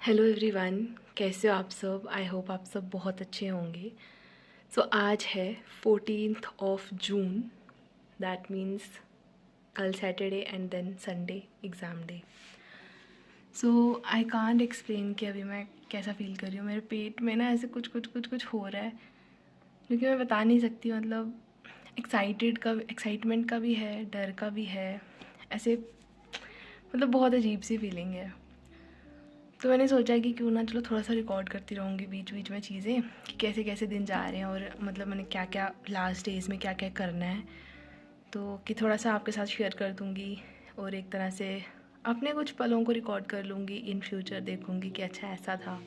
Hello everyone, कैसे हो आप सब। आई होप आप सब बहुत अच्छे होंगे। सो आज है 14th of June. That means कल Saturday and then Sunday exam day. So I can't explain कि अभी मैं कैसा फील कर रही हूँ। मेरे पेट में ना ऐसे कुछ हो रहा है जो कि मैं बता नहीं सकती। मतलब एक्साइटमेंट का भी है, डर का भी है। ऐसे मतलब बहुत अजीब सी फीलिंग है। तो मैंने सोचा कि क्यों ना चलो थोड़ा सा रिकॉर्ड करती रहूँगी बीच बीच में चीज़ें कि कैसे कैसे दिन जा रहे हैं और मतलब मैंने क्या क्या लास्ट डेज़ में क्या क्या करना है, तो कि थोड़ा सा आपके साथ शेयर कर दूँगी और एक तरह से अपने कुछ पलों को रिकॉर्ड कर लूँगी। इन फ्यूचर देखूँगी कि अच्छा ऐसा था।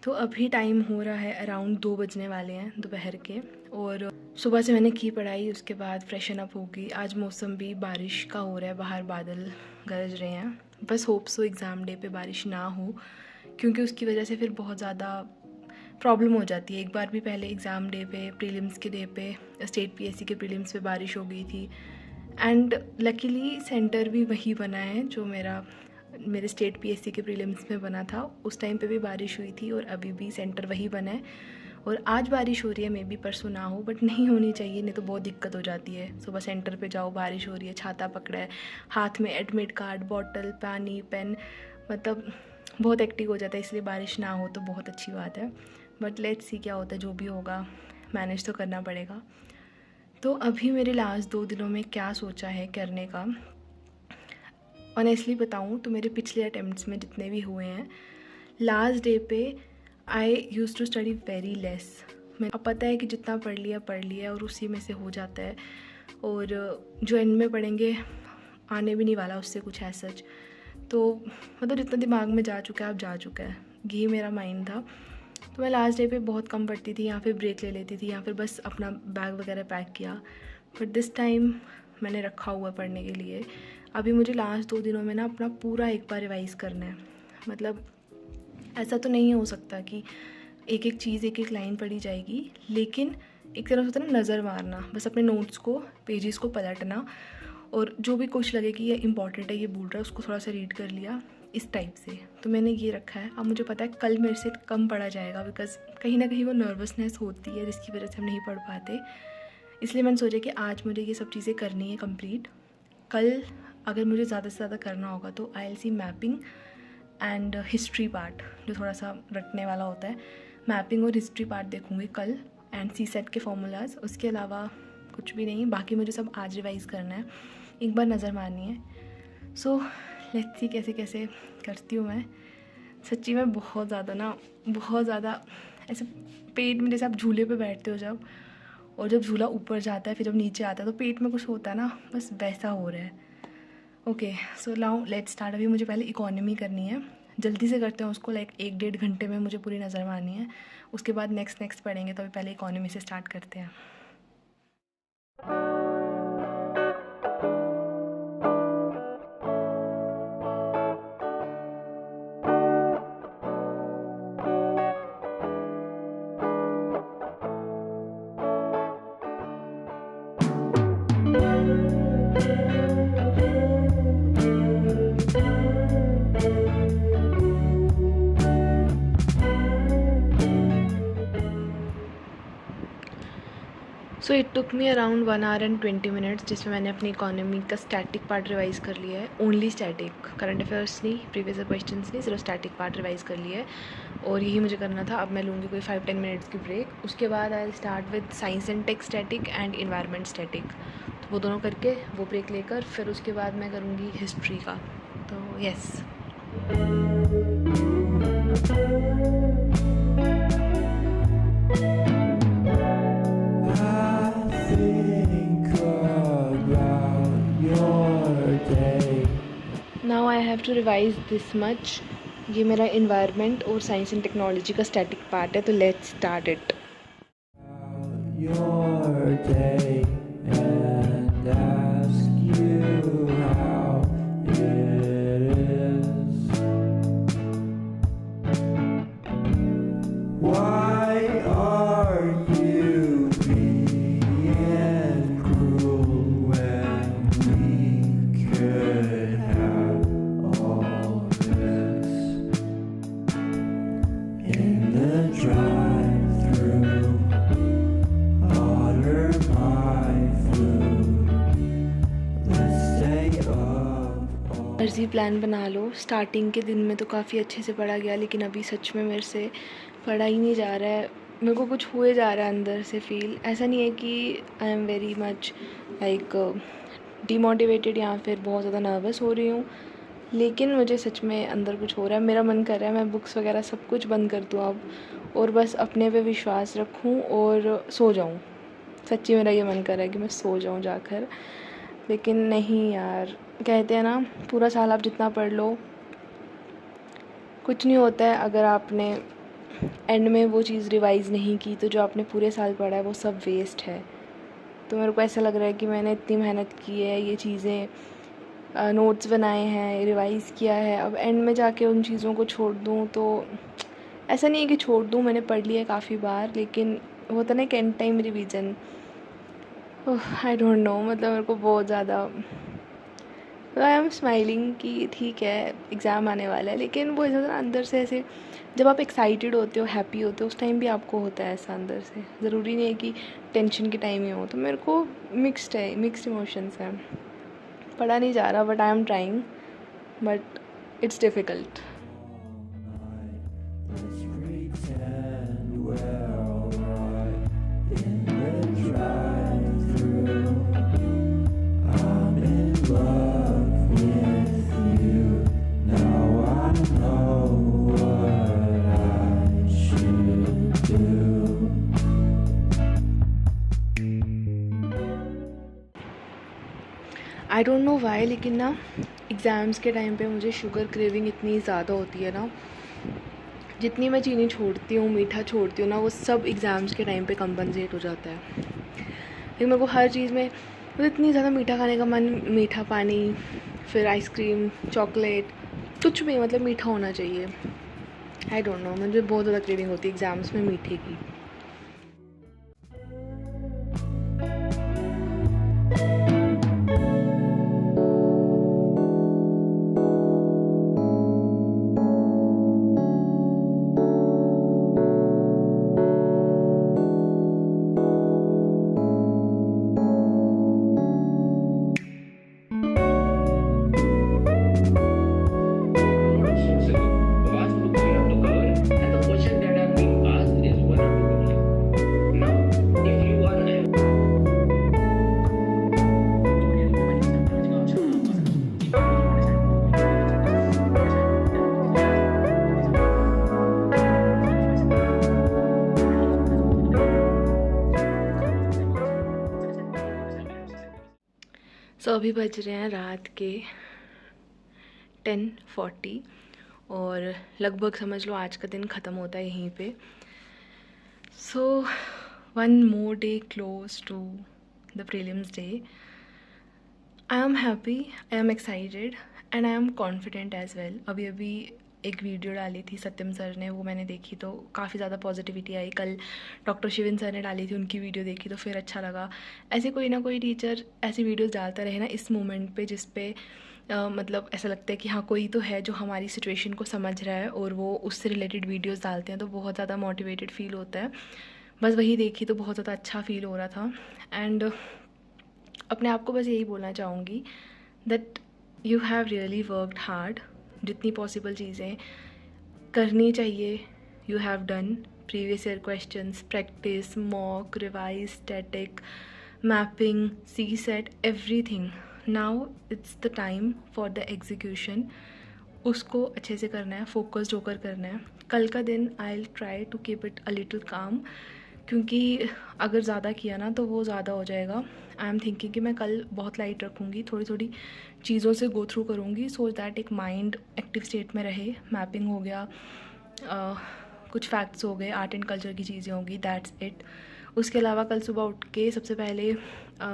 तो अभी टाइम हो रहा है अराउंड 2 बजने वाले हैं दोपहर के, और सुबह से मैंने की पढ़ाई, उसके बाद फ्रेशन अप होगी। आज मौसम भी बारिश का हो रहा है, बाहर बादल गरज रहे हैं। बस होप सो एग्ज़ाम डे पे बारिश ना हो, क्योंकि उसकी वजह से फिर बहुत ज़्यादा प्रॉब्लम हो जाती है। एक बार भी पहले एग्ज़ाम डे पे, प्रीलिम्स के डे पे, स्टेट पीएससी के प्रीलिम्स पे बारिश हो गई थी। एंड लकीली सेंटर भी वही बना है जो मेरे स्टेट पीएससी के प्रीलिम्स में बना था। उस टाइम पे भी बारिश हुई थी और अभी भी सेंटर वही बना है। और आज बारिश हो रही है, मे बी परसों ना हो, बट नहीं होनी चाहिए, नहीं तो बहुत दिक्कत हो जाती है। सुबह सेंटर पे जाओ, बारिश हो रही है, छाता पकड़ा है, हाथ में एडमिट कार्ड, बॉटल, पानी, पेन, मतलब बहुत एक्टिव हो जाता है। इसलिए बारिश ना हो तो बहुत अच्छी बात है। बट लेट्स सी क्या होता है, जो भी होगा मैनेज तो करना पड़ेगा। तो अभी मेरे लास्ट 2 दिनों में क्या सोचा है करने का, ऑनेस्टली बताऊँ तो मेरे पिछले अटेम्प्ट्स में जितने भी हुए हैं, लास्ट डे पे I use to study very less. मैं अब पता है कि जितना पढ़ लिया और उसी में से हो जाता है, और जो एंड में पढ़ेंगे आने भी नहीं वाला उससे कुछ है सच। तो मतलब जितना दिमाग में जा चुका है अब जा चुका है, ये मेरा माइंड था। तो मैं लास्ट डे पे बहुत कम पढ़ती थी, या फिर ब्रेक ले लेती थी, या फिर बस अपना बैग वगैरह पैक किया। बट दिस टाइम मैंने रखा हुआ पढ़ने के लिए। अभी मुझे लास्ट 2 दिनों में ना अपना पूरा एक बार रिवाइज़ करना है। मतलब ऐसा तो नहीं हो सकता कि एक एक चीज़, एक एक लाइन पढ़ी जाएगी, लेकिन एक तरह से होता है ना, नज़र मारना, बस अपने नोट्स को, पेजेस को पलटना, और जो भी कुछ लगे कि ये इंपॉर्टेंट है, ये बोल रहा है, उसको थोड़ा सा रीड कर लिया, इस टाइप से। तो मैंने ये रखा है। अब मुझे पता है कल मेरे से कम पढ़ा जाएगा, बिकॉज़ कहीं ना कहीं वो नर्वसनेस होती है जिसकी वजह से हम नहीं पढ़ पाते। इसलिए मैंने सोचा कि आज मुझे ये सब चीज़ें करनी है कंप्लीट। कल अगर मुझे ज़्यादा से ज़्यादा करना होगा तो I L C mapping and history part, जो थोड़ा सा रटने वाला होता है। मैपिंग और हिस्ट्री पार्ट देखूँगी कल, एंड सी सेट के फॉर्मूलाज। उसके अलावा कुछ भी नहीं, बाकी मुझे सब आज रिवाइज़ करना है, एक बार नज़र मारनी है। सो लेट्स सी कैसे कैसे करती हूँ मैं। सच्ची में बहुत ज़्यादा ऐसे पेट में, जैसे आप झूले पे बैठते हो जब, और जब झूला ऊपर जाता है फिर जब नीचे आता है तो पेट में कुछ होता है ना, बस वैसा हो रहा है। Okay, so now let's start. अभी मुझे पहले इकोनॉमी करनी है, जल्दी से करते हैं उसको, लाइक 1-1.5 घंटे में मुझे पूरी नज़र मारनी है। उसके बाद नेक्स्ट पढ़ेंगे, तो अभी पहले इकोनॉमी से स्टार्ट करते हैं। So it took me around 1 our and 20 minutes, जिसमें मैंने अपनी इकोनॉमी का स्टैटिक पार्ट रिवाइज़ कर लिया है। ओनली स्टैटिक, करंट अफेयर्स नहीं, प्रीवियस क्वेश्चंस नहीं, सिर्फ स्टैटिक पार्ट रिवाइज़ कर लिया है। और यही मुझे करना था। अब मैं लूँगी कोई 5-10 मिनट्स की ब्रेक। उसके बाद I start with science and tech static and environment static. तो वो दोनों करके, वो ब्रेक लेकर फिर उसके बाद मैं करूँगी हिस्ट्री का। तो yes. Now I have to revise this much. ये मेरा इन्वायरमेंट और साइंस एंड टेक्नोलॉजी का स्टैटिक पार्ट है, तो let's start it. Your day and ask you how it is. Why are you being cruel when we could have all this? Easy plan बना लो। Starting के दिन में तो काफ़ी अच्छे से पढ़ा गया, लेकिन अभी सच में मेरे से पढ़ा ही नहीं जा रहा है। मेरे को कुछ हुए जा रहा है अंदर से फील। ऐसा नहीं है कि I am very much like demotivated या फिर बहुत ज़्यादा नर्वस हो रही हूँ, लेकिन मुझे सच में अंदर कुछ हो रहा है। मेरा मन कर रहा है मैं बुक्स वगैरह सब कुछ बंद कर दूँ अब, और बस अपने पे विश्वास रखूँ और सो जाऊँ। सच्ची मेरा ये मन कर रहा है कि मैं सो जाऊँ जाकर, लेकिन नहीं यार। कहते हैं ना, पूरा साल आप जितना पढ़ लो कुछ नहीं होता है अगर आपने एंड में वो चीज़ रिवाइज़ नहीं की, तो जो आपने पूरे साल पढ़ा है वो सब वेस्ट है। तो मेरे को ऐसा लग रहा है कि मैंने इतनी मेहनत की है, ये चीज़ें नोट्स बनाए हैं, रिवाइज़ किया है, अब एंड में जाके उन चीज़ों को छोड़ दूँ तो ऐसा नहीं है कि छोड़ दूँ, मैंने पढ़ लिया काफ़ी बार, लेकिन होता ना कि and time revision, I don't know, मतलब मेरे को बहुत ज़्यादा आई एम स्माइलिंग कि ठीक है एग्ज़ाम आने वाला है, लेकिन वो ऐसा अंदर से ऐसे जब आप एक्साइटेड होते हो, हैप्पी होते हो, उस टाइम भी आपको होता है ऐसा अंदर से। ज़रूरी नहीं है कि टेंशन के टाइम ही हो। तो मेरे को मिक्स्ड इमोशंस हैं। पढ़ा नहीं जा रहा, but I am trying, but it's difficult. Let's pretend we're alright in the drive-thru. I'm in love with you. Now I know what I should do. I don't know why, लेकिन ना exams के time पे मुझे sugar craving इतनी ज़्यादा होती है ना। जितनी मैं चीनी छोड़ती हूँ, मीठा छोड़ती हूँ ना, वो सब एग्ज़ाम्स के टाइम पे कंपनसेट हो जाता है। लेकिन मेरे को हर चीज़ में मतलब इतनी ज़्यादा मीठा खाने का मन, मीठा पानी, फिर आइसक्रीम, चॉकलेट, कुछ भी मतलब मीठा होना चाहिए। आई डोंट नो, मुझे बहुत ज़्यादा क्रेविंग होती है एग्ज़ाम्स में मीठे की। सो अभी बज रहे हैं रात के 10:40 और लगभग समझ लो आज का दिन ख़त्म होता है यहीं पे। सो 1 more day close to the prelims day. I am happy, I am excited and I am confident as well. अभी एक वीडियो डाली थी सत्यम सर ने, वो मैंने देखी तो काफ़ी ज़्यादा पॉजिटिविटी आई। कल डॉक्टर शिविन सर ने डाली थी, उनकी वीडियो देखी तो फिर अच्छा लगा। ऐसे कोई ना कोई टीचर ऐसी वीडियोस डालता रहे ना इस मोमेंट पे, जिस पे मतलब ऐसा लगता है कि हाँ कोई तो है जो हमारी सिचुएशन को समझ रहा है और वो उससे रिलेटेड वीडियोस डालते हैं, तो बहुत ज़्यादा मोटिवेटेड फील होता है। बस वही देखी तो बहुत ज़्यादा अच्छा फील हो रहा था। एंड अपने आप को बस यही बोलना चाहूँगी that you have really worked hard. जितनी पॉसिबल चीज़ें करनी चाहिए you have done. Previous year questions, practice, mock, revise, static, mapping, C set, everything. Now it's the time for the execution. उसको अच्छे से करना है, फोकस्ड होकर करना है। कल का दिन I will try to keep it a little calm, क्योंकि अगर ज़्यादा किया ना तो वो ज़्यादा हो जाएगा। आई एम थिंकिंग कि मैं कल बहुत लाइट रखूँगी, थोड़ी थोड़ी चीज़ों से गो थ्रू करूँगी सो दैट एक माइंड एक्टिव स्टेट में रहे। मैपिंग हो गया, कुछ फैक्ट्स हो गए, आर्ट एंड कल्चर की चीज़ें होंगी, दैट्स इट। उसके अलावा कल सुबह उठ के सबसे पहले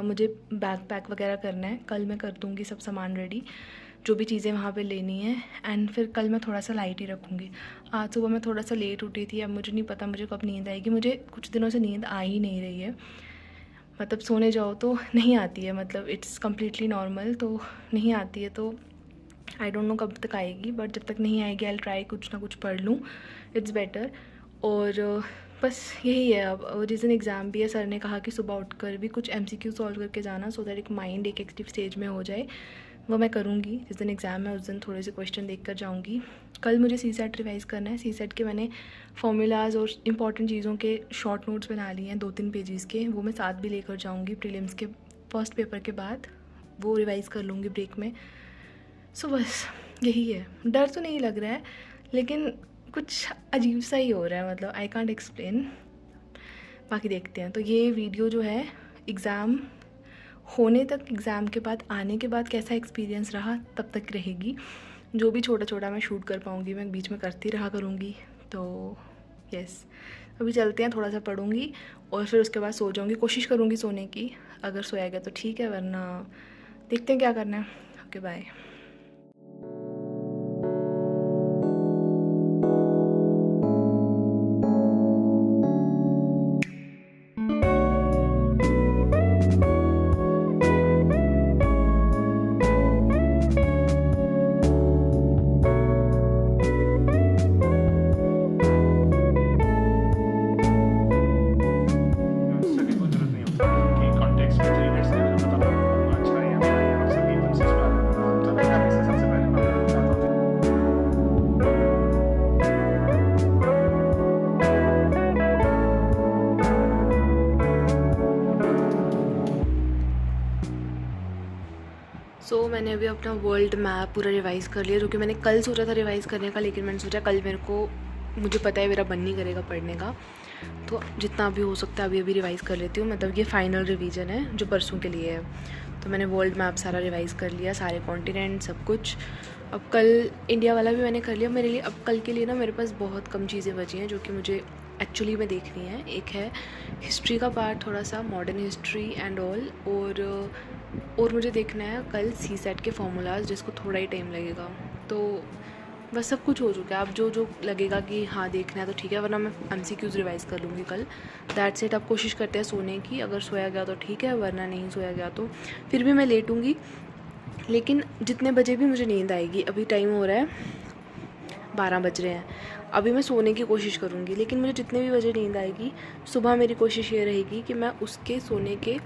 मुझे बैग पैक वगैरह करना है। कल मैं कर दूँगी सब सामान रेडी, जो भी चीज़ें वहाँ पे लेनी है। एंड फिर कल मैं थोड़ा सा लाइट ही रखूँगी। आज सुबह मैं थोड़ा सा लेट उठी थी, अब मुझे नहीं पता मुझे कब नींद आएगी। मुझे कुछ दिनों से नींद आ ही नहीं रही है, मतलब सोने जाओ तो नहीं आती है, मतलब इट्स कम्प्लीटली नॉर्मल, तो नहीं आती है। तो आई डोंट नो कब तक आएगी, बट जब तक नहीं आएगी आई विल ट्राई कुछ ना कुछ पढ़ लूँ, इट्स बेटर। और बस यही है। अब जिस दिन एग्ज़ाम भी है, सर ने कहा कि सुबह उठकर भी कुछ MCQ सॉल्व करके जाना, सो दैट एक माइंड एक एक्टिव स्टेज में हो जाए। वो मैं करूँगी। जिस दिन एग्ज़ाम है उस दिन थोड़े से क्वेश्चन देख कर जाऊँगी। कल मुझे सीसेट रिवाइज़ करना है। सीसेट के मैंने फॉर्मूलाज और इंपॉर्टेंट चीज़ों के शॉर्ट नोट्स बना लिए हैं 2-3 पेजेस के, वो मैं साथ भी लेकर जाऊँगी। प्रीलिम्स के फर्स्ट पेपर के बाद वो रिवाइज़ कर लूँगी ब्रेक में। सो बस यही है। डर तो नहीं लग रहा है, लेकिन कुछ अजीब सा ही हो रहा है, मतलब आई कांट एक्सप्लेन। बाकी देखते हैं। तो ये वीडियो जो है एग्ज़ाम होने तक, एग्ज़ाम के बाद आने के बाद कैसा एक्सपीरियंस रहा तब तक रहेगी। जो भी छोटा छोटा मैं शूट कर पाऊँगी मैं बीच में करती रहा करूँगी। तो यस, अभी चलते हैं, थोड़ा सा पढ़ूँगी और फिर उसके बाद सो जाऊँगी। कोशिश करूँगी सोने की, अगर सोया गया तो ठीक है, वरना देखते हैं क्या करना है। Okay bye. मैंने अभी अपना वर्ल्ड मैप पूरा रिवाइज़ कर लिया, जो कि मैंने कल सोचा था रिवाइज़ करने का, लेकिन मैंने सोचा कल मुझे पता है मेरा मन नहीं करेगा पढ़ने का, तो जितना भी हो सकता है अभी रिवाइज़ कर लेती हूँ। मतलब ये फ़ाइनल रिवीजन है जो परसों के लिए है। तो मैंने वर्ल्ड मैप सारा रिवाइज़ कर लिया, सारे कॉन्टिनेंट सब कुछ। अब कल इंडिया वाला भी मैंने कर लिया मेरे लिए। अब कल के लिए ना मेरे पास बहुत कम चीज़ें बची हैं जो कि मुझे एक्चुअली में देखनी है। एक है हिस्ट्री का पार्ट, थोड़ा सा मॉडर्न हिस्ट्री एंड ऑल, और मुझे देखना है कल सीसेट के फॉर्मूलाज, जिसको थोड़ा ही टाइम लगेगा। तो बस सब कुछ हो चुका है। अब जो लगेगा कि हाँ देखना है तो ठीक है, वरना मैं MCQs रिवाइज़ कर लूँगी कल। That's it. अब कोशिश करते हैं सोने की, अगर सोया गया तो ठीक है, वरना नहीं सोया गया तो फिर भी मैं लेटूँगी। लेकिन जितने बजे भी मुझे नींद आएगी, अभी टाइम हो रहा है 12 बज रहे हैं, अभी मैं सोने की कोशिश करूँगी। लेकिन मुझे जितने भी बजे नींद आएगी, सुबह मेरी कोशिश ये रहेगी कि मैं उसके सोने के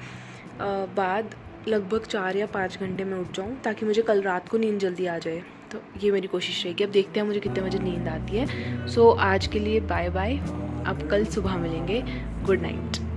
बाद लगभग 4 या 5 घंटे में उठ जाऊँ, ताकि मुझे कल रात को नींद जल्दी आ जाए। तो ये मेरी कोशिश रहेगी। अब देखते हैं मुझे कितने बजे नींद आती है। सो आज के लिए बाय बाय, अब कल सुबह मिलेंगे। Good night.